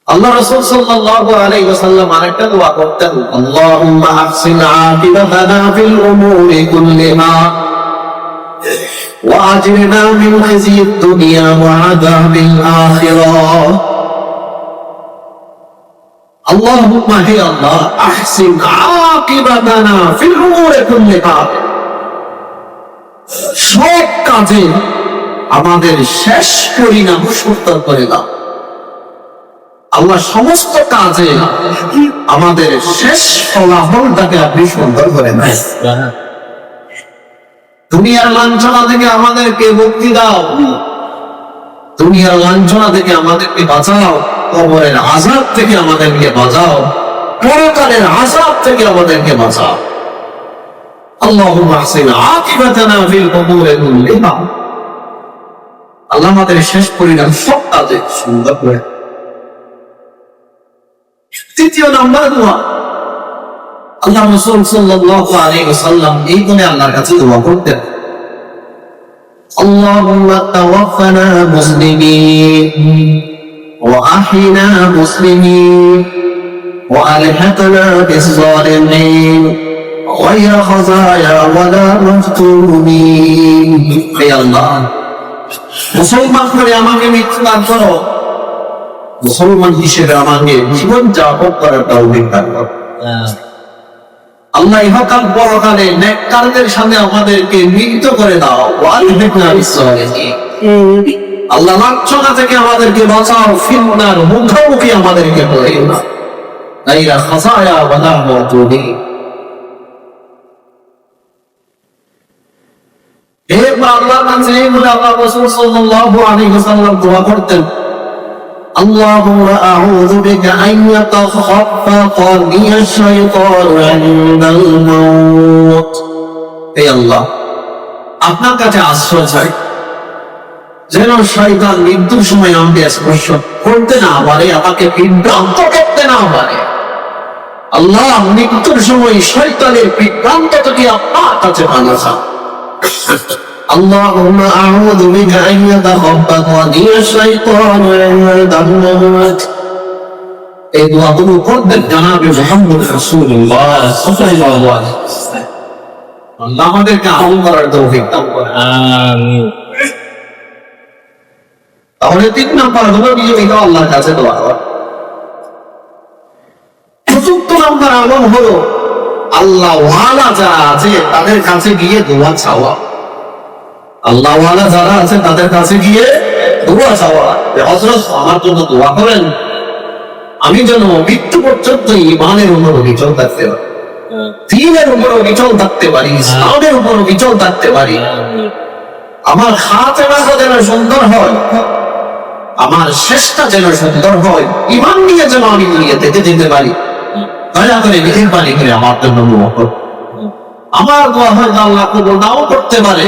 আল্লাহ রাসূল সাল্লাল্লাহু আলাইহি ওয়াসাল্লাম আরেকটা দোয়া করতেন, আল্লাহুম্মা আহসিন আকিবাতানা ফিল উমুরি কুল্লিহা ওয়া আজরিনা মিন খিজিয়িদ দুনিয়া ওয়া আযাবিল আখিরাহ। আল্লাহুম্মা হে আল্লাহ, আহসিন আকিবাতানা ফিল উমুরি কুল্লিহা, সব কাজে আমাদের শেষ পরিণাম সুন্দর করে দাও। আল্লাহ সমস্ত কাজে আমাদের শেষ ফলাফলটাকে আপনি সুন্দর করে দেন। দুনিয়ার লাঞ্ছনা থেকে আমাদেরকে মুক্তি দাও, দুনিয়ার লাঞ্ছনা থেকে আমাদেরকে বাঁচাও, কবরের আযাব থেকে আমাদেরকে বাঁচাও, পরকালের আযাব থেকে আমাদেরকে বাঁচাও। আল্লাহুম্মা আহসিন আকিবাতানা ফিল উমুরি কুল্লিহা, আল্লাহ আমাদের শেষ পরিণাম সব কাজে সুন্দর করে। তৃতীয় নাম্বার দোয়া, আল্লাহ রাসূল সাল্লাল্লাহু আলাইহি ওয়াসাল্লাম এই গুণে আল্লাহর কাছে দোয়া করতেন, আল্লাহুম্মা তাওয়াফানা মুসলিমিন ওয়া আহইনা মুসলিমিন ওয়া আলহিকনা বিস-সালিহিন গায়রা খাযায়া ওয়ালা মাফতুনিন। হে আল্লাহ, মুসলমান করে আমাকে মৃত্যু দান করো, মুসলমান হিসেবে আমাকে জীবন যাপন করার তৌফিক দান করো। আল্লাহ ইহকাল পরকালে নেককারদের সাথে আমাদেরকে মিলিত করে দাও। আল্লাহ লাঞ্ছনা থেকে আমাদেরকে বাঁচাও, ফিতনার মুখোমুখি আমাদেরকে করিও না, গায়রা খাযায়া ওয়ালা মাফতুনিন। এরপর আল্লাহর কাছে এই বলে আল্লাহ রাসূল সাল্লাল্লাহু আলাইহি ওয়াসাল্লাম দোয়া করতেন, আল্লাহুম্মা আউযু বিকা আন ইয়াতাখাফফানি আশ-শাইতানু ইনদাল মাউত। হে আল্লাহ, আপনার কাছে আশ্রয় চাই যেন শয়তান মৃত্যুর সময় আমাকে স্পর্শ করতে না পারে, আমাকে বিভ্রান্ত করতে না পারে। আল্লাহ, মৃত্যুর সময় শয়তানের বিভ্রান্ত থেকে আপনার কাছে পানা চাই। আল্লাহুম্মা আউযু বিকা আন ইয়াতাখাফফানি আশ-শাইতানু ইনদাল মাউত। এই দোয়াগুলো করতেন জনাবে মুহাম্মদ রাসূলুল্লাহ সাল্লাল্লাহু আলাইহি ওয়াসাল্লাম। আল্লাহ আমাদেরকে আমল করার তৌফিক দান করেন, আমিন। তাহলে 3 নাম্বার হলো নিয়মিত আল্লাহর কাছে দোয়া করা। 4 নাম্বার আমল হলো আল্লাহ ওয়ালা যারা আছে তাদের কাছে গিয়ে দোয়া চাওয়া। আল্লাহ ওয়ালা যারা আছে তাদের কাছে গিয়ে দোয়া চাওয়া, হযরত আমার জন্য দোয়া করেন, আমি যেন মৃত্যু পর্যন্ত ঈমানের উপর অবিচল থাকতে পারি, দ্বীনের উপর অবিচল থাকতে পারি, ইসলামের উপর অবিচল থাকতে পারি। আমার খাতেমাটা যেন সুন্দর হয়, আমার শেষটা যেন সুন্দর হয়, ঈমান নিয়ে যেন আমি দুনিয়াতে যেতে পারি। দয়া করে মেহেরবানি করে আমার জন্য দোয়া করুন। আমার দোয়া হয়তো আল্লাহ কবুল নাও করতে পারে,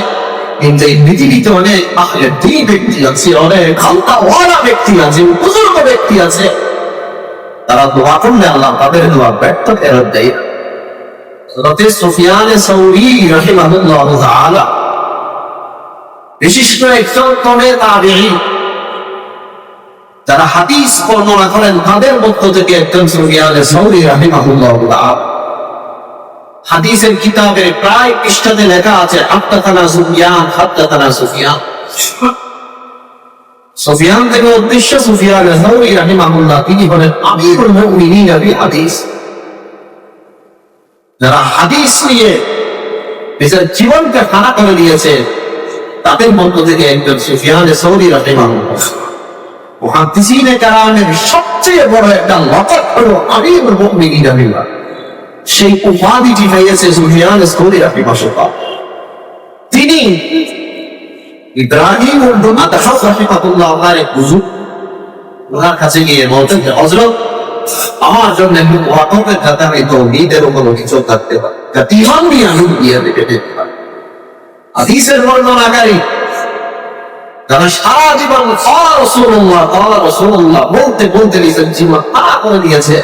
কিন্তু এই পৃথিবীতে অনেক আহলে দ্বীন ব্যক্তি আছে, অনেক খালতাওয়ালা ব্যক্তি আছে, বুজুর্গ ব্যক্তি আছে, তারা দোয়া করলে আল্লাহ তাদের দোয়া ব্যর্থ ফেরত দেয়। হযরত সুফিয়ান সাউরি রাহিমাহুল্লাহ তাআলা বিশিষ্ট একজন তাবেঈ, যারা হাদিস বর্ণনা করেন তাদের মধ্য থেকে একজন সুফিয়ান সাউরি রাহিমাহুল্লাহ তাআলা। হাদিসের কিতাবে প্রায় পৃষ্ঠাতে লেখা আছে হাদাথানা সুফিয়ান, হাদাথানা সুফিয়ান। সুফিয়ান থেকে উদ্দেশ্য সুফিয়ান সাউরি রাহিমাহুল্লাহ, তিনি হলেন আমিরুল মুমিনিন ফিল হাদিস। যারা হাদিস নিয়ে নিজের জীবনকে খাড়া করে দিয়েছে তাদের মধ্য থেকে একজন সুফিয়ান সাউরি রাহিমাহুল্লাহ। মুহাদ্দিসিনে কেরামের সবচেয়ে বড় একটা লকব হলো আমিরুল মুমিনিন ফিল হাদিস। সেই উপাধিটি পেয়েছে সুফিয়ান সাউরি রাহিমাহুল্লাহ। তিনি ইব্রাহিম ইবনে আদহাম রাহিমাহুল্লাহ আলাইহি হুজুর ওনার কাছে গিয়ে বলতেন, হযরত আমার জন্য একটু দোয়া করবেন যাতে আমি তাওহীদের উপর অবিচল থাকতে পারি, যাতে ঈমান নিয়ে আমি দুনিয়াতে যেতে পারি। হাদিসের বর্ণনাকারী যারা সারা জীবন ক্বালা রাসূলুল্লাহ বলতে বলতে নিজের জীবন পার করে দিয়েছে,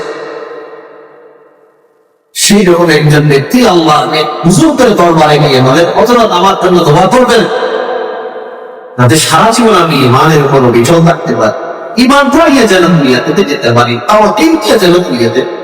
সেই রকম একজন ব্যক্তি আল্লাহ হুজুরের দরবারে গিয়ে বলেন, হযরত আমার জন্য দোয়া করবেন যাতে সারা জীবন আমি ঈমানের উপর অবিচল থাকতে পারি, ইমান ধরিয়ে যেন দুনিয়াতে যেতে পারি, তাও তিনটে যেন দুনিয়াতে